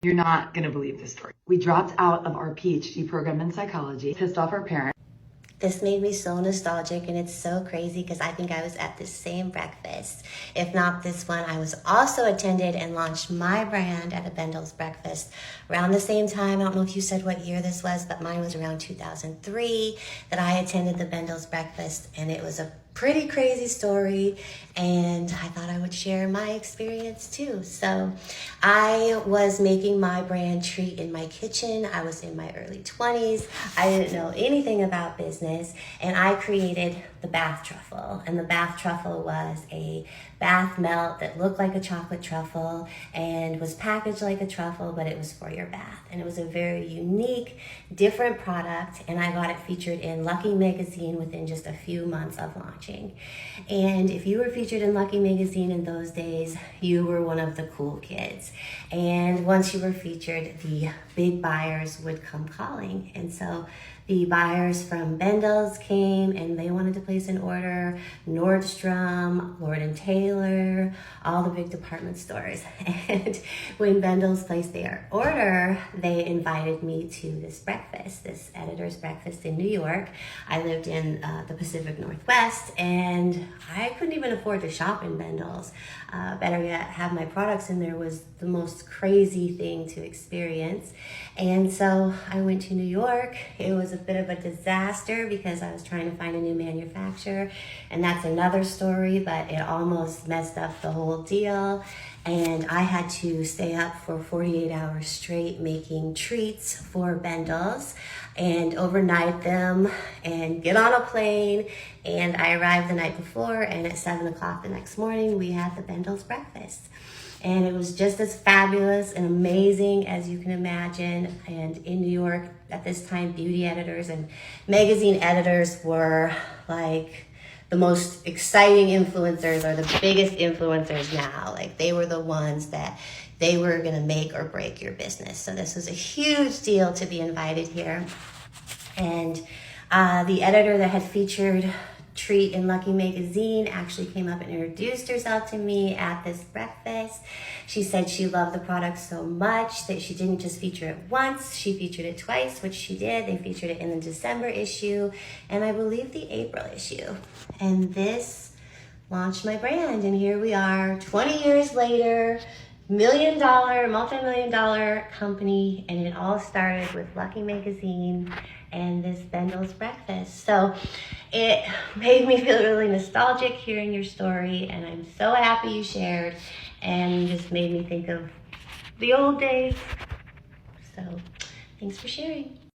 You're not gonna believe this story. We dropped out of our PhD program in psychology, pissed off our parents. This made me so nostalgic, and it's so crazy because I think I was at this same breakfast. If not this one, I was also attended and launched my brand at a Bendels Breakfast around the same time. I don't know if you said what year this was, but mine was around 2003 that I attended the Bendels Breakfast, and it was a pretty crazy story, and I thought I would share my experience too. So I was making my brand treat in my kitchen. I was in my early 20s. I didn't know anything about business, and I created the bath truffle. And the bath truffle was a bath melt that looked like a chocolate truffle and was packaged like a truffle, but it was for your bath. And it was a very unique, different product, and I got it featured in Lucky Magazine within just a few months of launching. And if you were featured in Lucky Magazine in those days, you were one of the cool kids. And once you were featured, the big buyers would come calling. And so the buyers from Bendels came and they wanted to place an order. Nordstrom, Lord & Taylor, all the big department stores. And when Bendels placed their order, they invited me to this breakfast, this editor's breakfast in New York. I lived in the Pacific Northwest, and I couldn't even afford to shop in Bendels. Better yet, have my products in there was the most crazy thing to experience. And so I went to New York. It was a bit of a disaster because I was trying to find a new manufacturer, and that's another story, but it almost messed up the whole deal. And I had to stay up for 48 hours straight making treats for Bendels and overnight them and get on a plane. And I arrived the night before, and at 7 o'clock the next morning, we had the Bendels breakfast. And it was just as fabulous and amazing as you can imagine. And in New York at this time, beauty editors and magazine editors were like the most exciting influencers, or the biggest influencers now. Like, they were the ones that they were gonna make or break your business. So this was a huge deal to be invited here. And the editor that had featured Treat in Lucky Magazine actually came up and introduced herself to me at this breakfast. She said she loved the product so much that she didn't just feature it once, she featured it twice, which she did. They featured it in the December issue and I believe the April issue. And this launched my brand, and here we are 20 years later, multi-million dollar company, and it all started with Lucky Magazine and this Bendels breakfast. So it made me feel really nostalgic hearing your story, and I'm so happy you shared, and just made me think of the old days. So thanks for sharing.